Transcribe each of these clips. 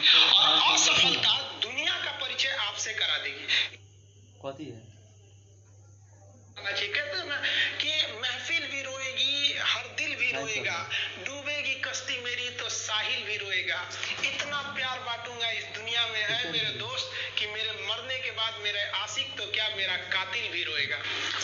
और असफलता दुनिया का परिचय आपसे करा देगी। कथी है कहते हैं ना कि महफिल भी रोएगी, हर दिल भी रोएगा, डूबेगी कश्ती मेरी तो साहिल भी रोएगा। इतना प्यार बांटूंगा इस दुनिया में है मेरे दोस्त कि मेरे मरने के बाद मेरे आशिक तो क्या मेरा कातिल भी रोएगा।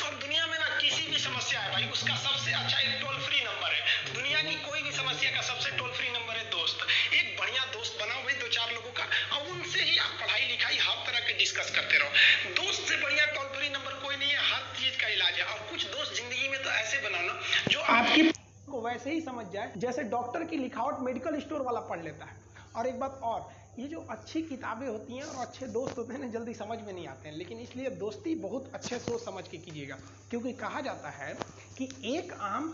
और दुनिया में ना किसी भी समस्या है भाई, उसका सबसे अच्छा एक टोल फ्री नंबर है। दुनिया की कोई भी समस्या का सबसे टोल फ्री नंबर है दोस्त। एक बढ़िया दोस्त बनाओ भाई, 2-4 लोगों का, और उनसे ही आप पढ़ाई लिखाई हर तरह के डिस्कस करते रहो। दोस्त से बढ़िया टोल फ्री नंबर कोई नहीं है, हर चीज का इलाज है। और कुछ दोस्त जिंदगी में तो ऐसे बनाना जो आपकी को वैसे ही समझ जाए जैसे डॉक्टर की लिखावट मेडिकल स्टोर वाला पढ़ लेता है। और एक बात और, ये जो अच्छी किताबें होती हैं और अच्छे दोस्त होते हैं ना, जल्दी समझ में नहीं आते हैं, लेकिन इसलिए दोस्ती बहुत अच्छे सोच समझ के कीजिएगा। क्योंकि कहा जाता है कि एक आम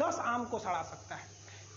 10 आम को सड़ा सकता है,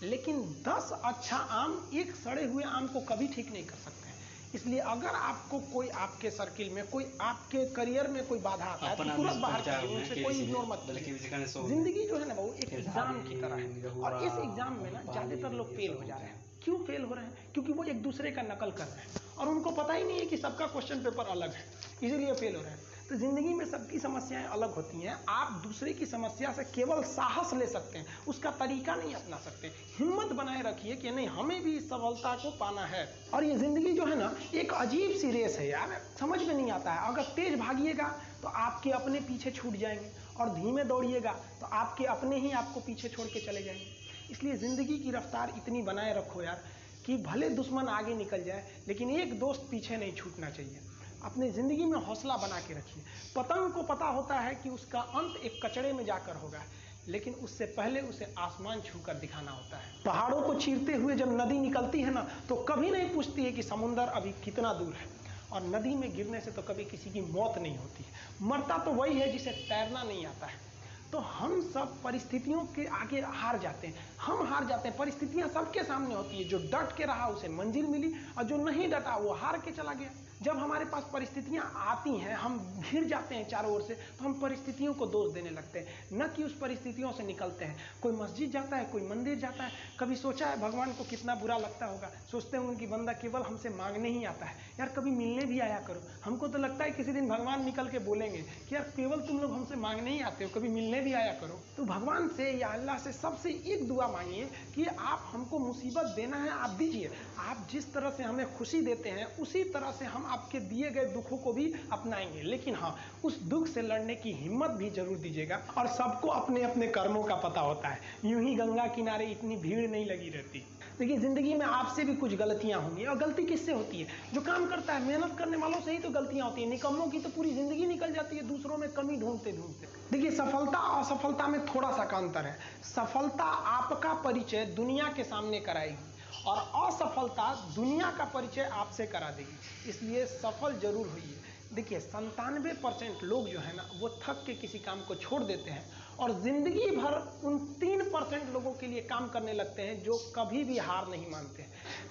लेकिन 10 अच्छा आम एक सड़े हुए आम को कभी ठीक नहीं कर सकते हैं। इसलिए अगर आपको कोई आपके सर्किल में, कोई आपके करियर में कोई बाधा आता है तो तुरंत बाहर करिए, उनसे कोई इग्नोर मत कीजिए। जिंदगी जो है ना वो एक एग्जाम की तरह है, और इस एग्जाम में ना ज्यादातर लोग फेल हो जा रहे हैं। क्यों फेल हो रहे हैं? क्योंकि वो एक दूसरे का नकल कर रहे हैं और उनको पता ही नहीं है कि सबका क्वेश्चन पेपर अलग है, इसीलिए फेल हो रहे हैं। तो जिंदगी में सबकी समस्याएं अलग होती हैं। आप दूसरे की समस्या से केवल साहस ले सकते हैं, उसका तरीका नहीं अपना सकते। हिम्मत बनाए रखिए कि नहीं, हमें भी इस सफलता को पाना है। और ये जिंदगी जो है ना एक अजीब सी रेस है यार, समझ में नहीं आता है। अगर तेज भागिएगा तो आपके अपने पीछे छूट जाएंगे, और धीमे दौड़िएगा तो आपके अपने ही आपको पीछे छोड़ के चले जाएंगे। इसलिए जिंदगी की रफ्तार इतनी बनाए रखो यार कि भले दुश्मन आगे निकल जाए, लेकिन एक दोस्त पीछे नहीं छूटना चाहिए। अपने जिंदगी में हौसला बना के रखिए। पतंग को पता होता है कि उसका अंत एक कचड़े में जाकर होगा, लेकिन उससे पहले उसे आसमान छूकर दिखाना होता है। पहाड़ों को चीरते हुए जब नदी निकलती है ना, तो कभी नहीं पूछती है कि समुंदर अभी कितना दूर है। और नदी में गिरने से तो कभी किसी की मौत नहीं होती है। मरता तो वही है जिसे तैरना नहीं आता है। तो हम सब परिस्थितियों के आगे हार जाते हैं, हम हार जाते हैं। परिस्थितियां सबके सामने होती है, जो डट के रहा उसे मंजिल मिली, और जो नहीं डटा वो हार के चला गया। जब हमारे पास परिस्थितियां आती हैं, हम घिर जाते हैं चारों ओर से, तो हम परिस्थितियों को दोष देने लगते हैं, न कि उस परिस्थितियों से निकलते हैं। कोई मस्जिद जाता है, कोई मंदिर जाता है, कभी सोचा है भगवान को कितना बुरा लगता होगा? सोचते होंगे कि बंदा केवल हमसे मांगने ही आता है, यार कभी मिलने भी आया करो। हमको तो लगता है किसी दिन भगवान निकल के बोलेंगे कि यार केवल तुम लोग हमसे मांगने ही आते हो, कभी मिलने भी आया करो। तो भगवान से या अल्लाह से सबसे एक दुआ मांगिए कि आप हमको मुसीबत देना है, आप दीजिए। आप जिस तरह से हमें खुशी देते हैं उसी तरह से हम आपके दिए गए दुखों को भी अपनाएंगे, लेकिन हाँ, उस दुख से लड़ने की हिम्मत भी जरूर दीजिएगा। और सबको अपने अपने कर्मों का पता होता है, यूं ही गंगा किनारे इतनी भीड़ नहीं लगी रहती। देखिए जिंदगी में आपसे भी कुछ गलतियां होंगी, और गलती किससे होती है? जो काम करता है, मेहनत करने वालों से ही तो गलतियां होती है। निकम्मों की तो पूरी जिंदगी निकल जाती है दूसरों में कमी ढूंढते ढूंढते। देखिए सफलता और असफलता में थोड़ा सा अंतर है। सफलता आपका परिचय दुनिया के सामने कराएगी, और असफलता दुनिया का परिचय आपसे करा देगी। इसलिए सफल जरूर होइए। देखिए 97% लोग जो है ना वो थक के किसी काम को छोड़ देते हैं, और जिंदगी भर उन 3% लोगों के लिए काम करने लगते हैं जो कभी भी हार नहीं मानते।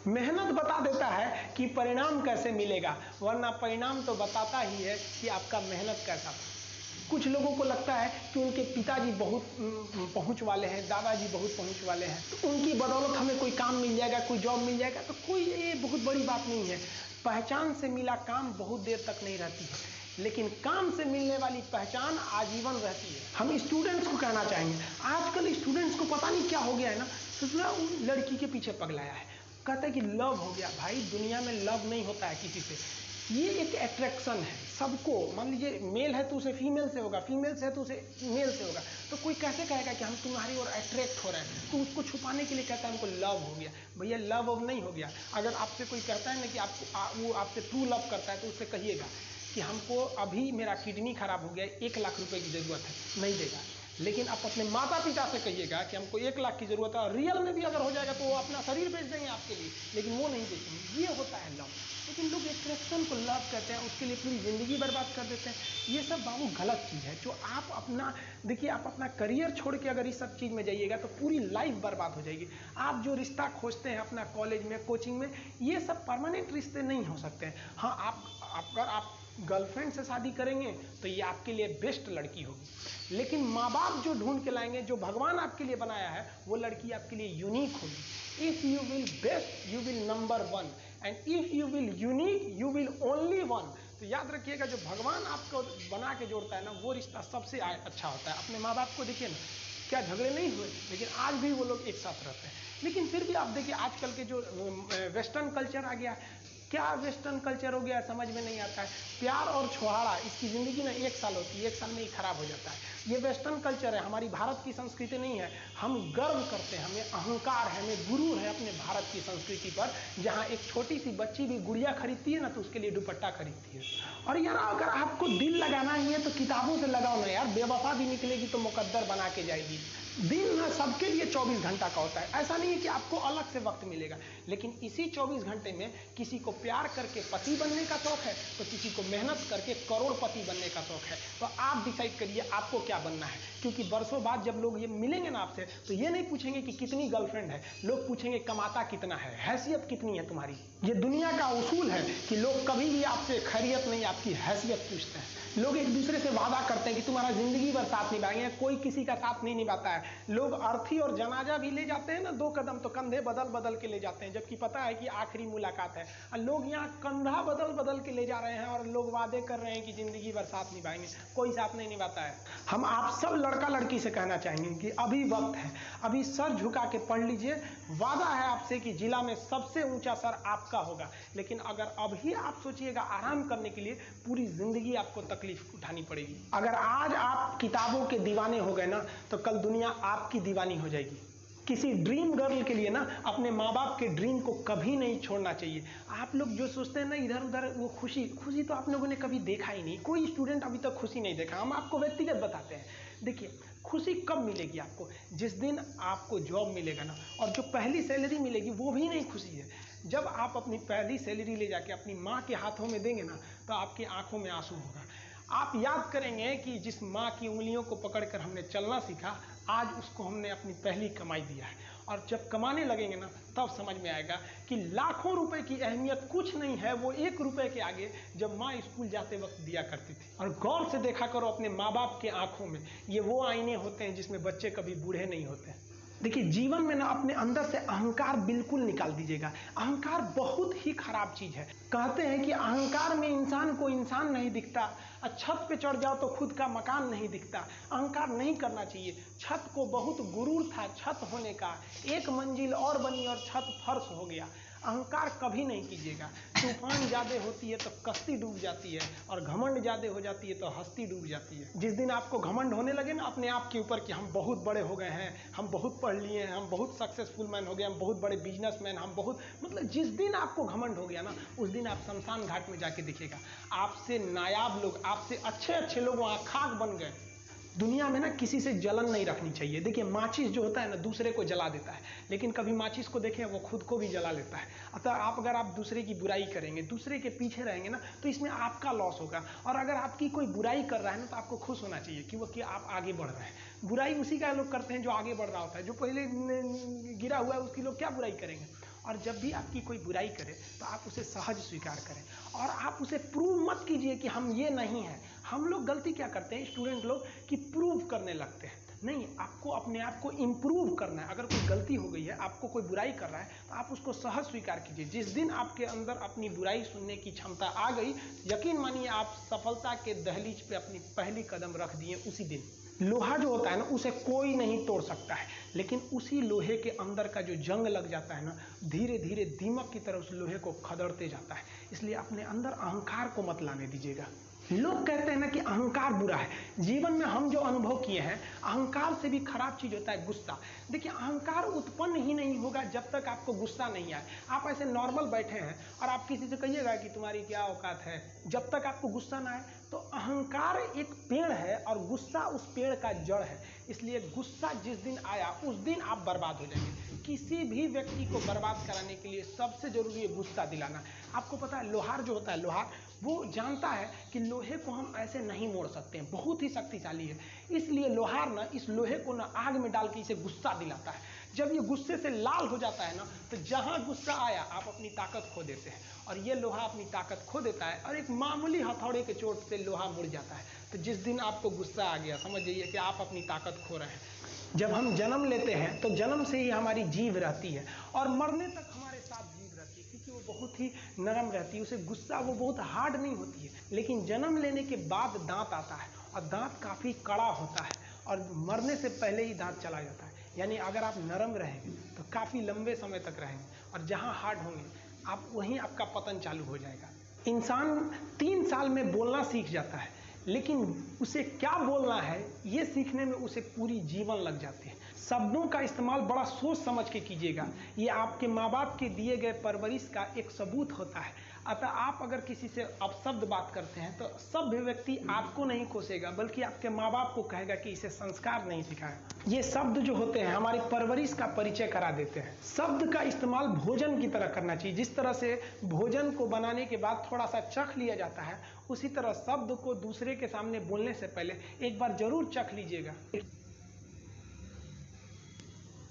मेहनत बता देता है कि परिणाम कैसे मिलेगा, वरना परिणाम तो बताता ही है कि आपका मेहनत कैसा था। कुछ लोगों को लगता है कि उनके पिताजी बहुत पहुंच वाले हैं, दादाजी बहुत पहुंच वाले हैं, तो उनकी बदौलत हमें कोई काम मिल जाएगा, कोई जॉब मिल जाएगा, तो कोई ये बहुत बड़ी बात नहीं है। पहचान से मिला काम बहुत देर तक नहीं रहती है, लेकिन काम से मिलने वाली पहचान आजीवन रहती है। हम स्टूडेंट्स को कहना चाहेंगे, आजकल स्टूडेंट्स को पता नहीं क्या हो गया है ना, तो लड़की के पीछे पगलाया है, कहता है कि लव हो गया। भाई दुनिया में लव नहीं होता है किसी से, ये एक अट्रैक्शन है सबको। मान लीजिए मेल है तो उसे फीमेल से होगा, फीमेल से है तो उसे मेल से होगा। तो कोई कैसे कहेगा कि हम तुम्हारी ओर अट्रैक्ट हो रहे हैं? तो उसको छुपाने के लिए कहता है हमको लव हो गया। भैया लव अब नहीं हो गया। अगर आपसे कोई कहता है ना कि आपको वो आपसे ट्रू लव करता है, तो उससे कहिएगा कि हमको अभी मेरा किडनी खराब हो गया, 1 लाख रुपए की जरूरत है, नहीं देगा। लेकिन आप अपने माता पिता से कहिएगा कि हमको 1 लाख की जरूरत है, और रियल में भी अगर हो जाएगा तो वो अपना शरीर बेच देंगे आपके लिए, लेकिन वो नहीं बेचेंगे। ये होता है लव। लेकिन लोग अट्रैक्शन को लव कहते हैं, उसके लिए पूरी जिंदगी बर्बाद कर देते हैं। ये सब बाबू गलत चीज़ है। जो आप अपना देखिए, आप अपना करियर छोड़ के अगर इस सब चीज़ में जाइएगा तो पूरी लाइफ बर्बाद हो जाएगी। आप जो रिश्ता खोजते हैं अपना कॉलेज में, कोचिंग में, ये सब परमानेंट रिश्ते नहीं हो सकते हैं। हाँ, अगर आप गर्लफ्रेंड से शादी करेंगे तो ये आपके लिए बेस्ट लड़की होगी, लेकिन माँ बाप जो ढूंढ के लाएंगे, जो भगवान आपके लिए बनाया है, वो लड़की आपके लिए यूनिक होगी। If you will best, you will number 1। And if you will unique you will only one. तो याद रखिएगा, जो भगवान आपको बना के जोड़ता है ना, वो रिश्ता सबसे अच्छा होता है। अपने माँ बाप को देखिए ना, क्या झगड़े नहीं हुए, लेकिन आज भी वो लोग एक साथ रहते हैं। लेकिन फिर भी आप देखिए आजकल के जो वेस्टर्न कल्चर आ गया, क्या वेस्टर्न कल्चर हो गया समझ में नहीं आता है। प्यार और छुहाड़ा, इसकी ज़िंदगी ना 1 साल होती है, 1 साल में ही खराब हो जाता है। ये वेस्टर्न कल्चर है, हमारी भारत की संस्कृति नहीं है। हम गर्व करते हैं, हमें अहंकार है, हमें गुरूर है अपने भारत की संस्कृति पर। जहाँ एक छोटी सी बच्ची भी गुड़िया खरीदती है ना, तो उसके लिए दुपट्टा खरीदती है। और यार अगर आपको दिल लगाना ही है तो किताबों से लगाओ ना यार, बेवफा भी निकलेगी तो मुकद्दर बना के जाएगी। दिन ना सबके लिए 24 घंटा का होता है, ऐसा नहीं है कि आपको अलग से वक्त मिलेगा, लेकिन इसी 24 घंटे में किसी को प्यार करके पति बनने का शौक है, तो किसी को मेहनत करके करोड़पति बनने का शौक है। तो आप डिसाइड करिए आपको क्या बनना है, क्योंकि बरसों बाद जब लोग ये मिलेंगे ना आपसे, तो ये नहीं पूछेंगे कि कितनी गर्लफ्रेंड है, लोग पूछेंगे कमाता कितना है, हैसियत कितनी है तुम्हारी। ये दुनिया का उसूल है कि लोग कभी भी आपसे खैरियत नहीं, आपकी हैसियत पूछते हैं। लोग एक दूसरे से वादा करते हैं कि तुम्हारा जिंदगी भर साथ निभाएंगे, कोई किसी का साथ नहीं निभाता है। लोग अर्थी और जनाजा भी ले जाते हैं ना 2 कदम, तो कंधे बदल बदल के ले जाते हैं, जबकि पता है कि आखिरी मुलाकात है। और लोग यहाँ कंधा बदल बदल के ले जा रहे हैं और लोग वादे कर रहे हैं कि जिंदगी भर साथ निभाएंगे, कोई साथ नहीं निभाता है। हम आप सब लड़का लड़की से कहना चाहेंगे कि अभी वक्त है, अभी सर झुका के पढ़ लीजिए। वादा है आपसे कि जिला में सबसे ऊंचा सर आपका होगा, लेकिन अगर अभी आप सोचिएगा आराम करने के लिए, पूरी जिंदगी आपको तकलीफ उठानी पड़ेगी। अगर आज आप किताबों के दीवाने हो गए ना, तो कल दुनिया आपकी दीवानी हो जाएगी। किसी ड्रीम गर्ल के लिए ना अपने माँ बाप के ड्रीम को कभी नहीं छोड़ना चाहिए। आप लोग जो सोचते हैं ना इधर उधर, वो खुशी तो आप लोगों ने कभी देखा ही नहीं। कोई स्टूडेंट अभी तक खुशी नहीं देखा। हम आपको व्यक्तिगत बताते हैं। देखिए खुशी कब मिलेगी आपको, जिस दिन आपको जॉब मिलेगा ना, और जो पहली सैलरी मिलेगी वो भी नहीं खुशी है। जब आप अपनी पहली सैलरी ले जाके अपनी माँ के हाथों में देंगे ना, तो आपकी आंखों में आंसू होगा। आप याद करेंगे कि जिस माँ की उंगलियों को पकड़कर हमने चलना सीखा, आज उसको हमने अपनी पहली कमाई दिया है। और जब कमाने लगेंगे ना, तब समझ में आएगा कि लाखों रुपए की अहमियत कुछ नहीं है, वो 1 रुपए के आगे जब माँ स्कूल जाते वक्त दिया करती थी। और गौर से देखा करो अपने माँ बाप के आंखों में, ये वो आईने होते हैं जिसमें बच्चे कभी बूढ़े नहीं होते। देखिए जीवन में ना अपने अंदर से अहंकार बिल्कुल निकाल दीजिएगा। अहंकार बहुत ही खराब चीज है। कहते हैं कि अहंकार में इंसान को इंसान नहीं दिखता, और छत पे चढ़ जाओ तो खुद का मकान नहीं दिखता। अहंकार नहीं करना चाहिए। छत को बहुत गुरूर था छत होने का, 1 मंजिल और बनी और छत फर्श हो गया। अहंकार कभी नहीं कीजिएगा। तूफान ज़्यादा होती है तो कश्ती डूब जाती है, और घमंड ज़्यादा हो जाती है तो हस्ती डूब जाती है। जिस दिन आपको घमंड होने लगे ना अपने आप के ऊपर कि हम बहुत बड़े हो गए हैं, हम बहुत पढ़ लिए हैं, हम बहुत सक्सेसफुल मैन हो गए, हम बहुत बड़े बिजनेसमैन, हम बहुत, मतलब जिस दिन आपको घमंड हो गया ना, उस दिन आप शमशान घाट में जाके देखिएगा, आपसे नायाब लोग, आपसे अच्छे अच्छे लोग वहाँ खाक बन गए। दुनिया में ना किसी से जलन नहीं रखनी चाहिए। देखिए माचिस जो होता है ना, दूसरे को जला देता है, लेकिन कभी माचिस को देखें वो खुद को भी जला लेता है। अतः अगर आप दूसरे की बुराई करेंगे, दूसरे के पीछे रहेंगे ना, तो इसमें आपका लॉस होगा। और अगर आपकी कोई बुराई कर रहा है ना, तो आपको खुश होना चाहिए कि आप आगे बढ़ रहे हैं। बुराई उसी का लोग करते हैं जो आगे बढ़ रहा होता है। जो पहले गिरा हुआ है उसकी लोग क्या बुराई करेंगे। और जब भी आपकी कोई बुराई करे तो आप उसे सहज स्वीकार करें, और आप उसे प्रूव मत कीजिए कि हम ये नहीं हैं। हम लोग गलती क्या करते हैं स्टूडेंट लोग, कि प्रूव करने लगते हैं। नहीं, आपको अपने आप को इम्प्रूव करना है। अगर कोई गलती हो गई है, आपको कोई बुराई कर रहा है, तो आप उसको सहज स्वीकार कीजिए। जिस दिन आपके अंदर अपनी बुराई सुनने की क्षमता आ गई, यकीन मानिए आप सफलता के दहलीज पे अपनी पहली कदम रख दिए उसी दिन। लोहा जो होता है ना, उसे कोई नहीं तोड़ सकता है, लेकिन उसी लोहे के अंदर का जो जंग लग जाता है ना, धीरे धीरे दीमक की तरह उस लोहे को खदड़ते जाता है। इसलिए अपने अंदर अहंकार को मत लाने दीजिएगा। लोग कहते हैं ना कि अहंकार बुरा है। जीवन में हम जो अनुभव किए हैं, अहंकार से भी खराब चीज होता है गुस्सा। देखिए अहंकार उत्पन्न ही नहीं होगा जब तक आपको गुस्सा नहीं आए। आप ऐसे नॉर्मल बैठे हैं और आप किसी से कहिएगा कि तुम्हारी क्या औकात है, जब तक आपको गुस्सा ना आए। तो अहंकार एक पेड़ है और गुस्सा उस पेड़ का जड़ है। इसलिए गुस्सा जिस दिन आया उस दिन आप बर्बाद हो जाएंगे। किसी भी व्यक्ति को बर्बाद कराने के लिए सबसे जरूरी है गुस्सा दिलाना। आपको पता है लोहार जो होता है, लोहार वो जानता है कि लोहे को हम ऐसे नहीं मोड़ सकते हैं, बहुत ही शक्तिशाली है। इसलिए लोहार ना इस लोहे को ना आग में डाल के इसे गुस्सा दिलाता है। जब ये गुस्से से लाल हो जाता है ना, तो जहां गुस्सा आया आप अपनी ताकत खो देते हैं, और ये लोहा अपनी ताकत खो देता है और एक मामूली हथौड़े के चोट से लोहा मुड़ जाता है। तो जिस दिन आपको गुस्सा आ गया, समझ जाइए कि आप अपनी ताकत खो रहे हैं। जब हम जन्म लेते हैं तो जन्म से ही हमारी जीभ रहती है और मरने तक हमारे साथ जीभ रहती है, क्योंकि वो बहुत बहुत ही नरम रहती है, उसे गुस्सा वो बहुत हार्ड नहीं होती है। लेकिन जन्म लेने के बाद दांत आता है और दांत काफ़ी कड़ा होता है और मरने से पहले ही दांत चला जाता है। यानी अगर आप नरम रहेंगे तो काफ़ी लंबे समय तक रहेंगे, और जहाँ हार्ड होंगे आप वहीं आपका पतन चालू हो जाएगा। इंसान 3 साल में बोलना सीख जाता है, लेकिन उसे क्या बोलना है ये सीखने में उसे पूरी जीवन लग जाते हैं। शब्दों का इस्तेमाल बड़ा सोच समझ के कीजिएगा, ये आपके माँ बाप के दिए गए परवरिश का एक सबूत होता है। अतः आप अगर किसी से अपशब्द बात करते हैं तो सभ्य व्यक्ति आपको नहीं कोसेगा, बल्कि आपके माँ बाप को कहेगा कि इसे संस्कार नहीं सिखाया। ये शब्द जो होते हैं हमारी परवरिश का परिचय करा देते हैं। शब्द का इस्तेमाल भोजन की तरह करना चाहिए। जिस तरह से भोजन को बनाने के बाद थोड़ा सा चख लिया जाता है, उसी तरह शब्द को दूसरे के सामने बोलने से पहले एक बार जरूर चख लीजिएगा।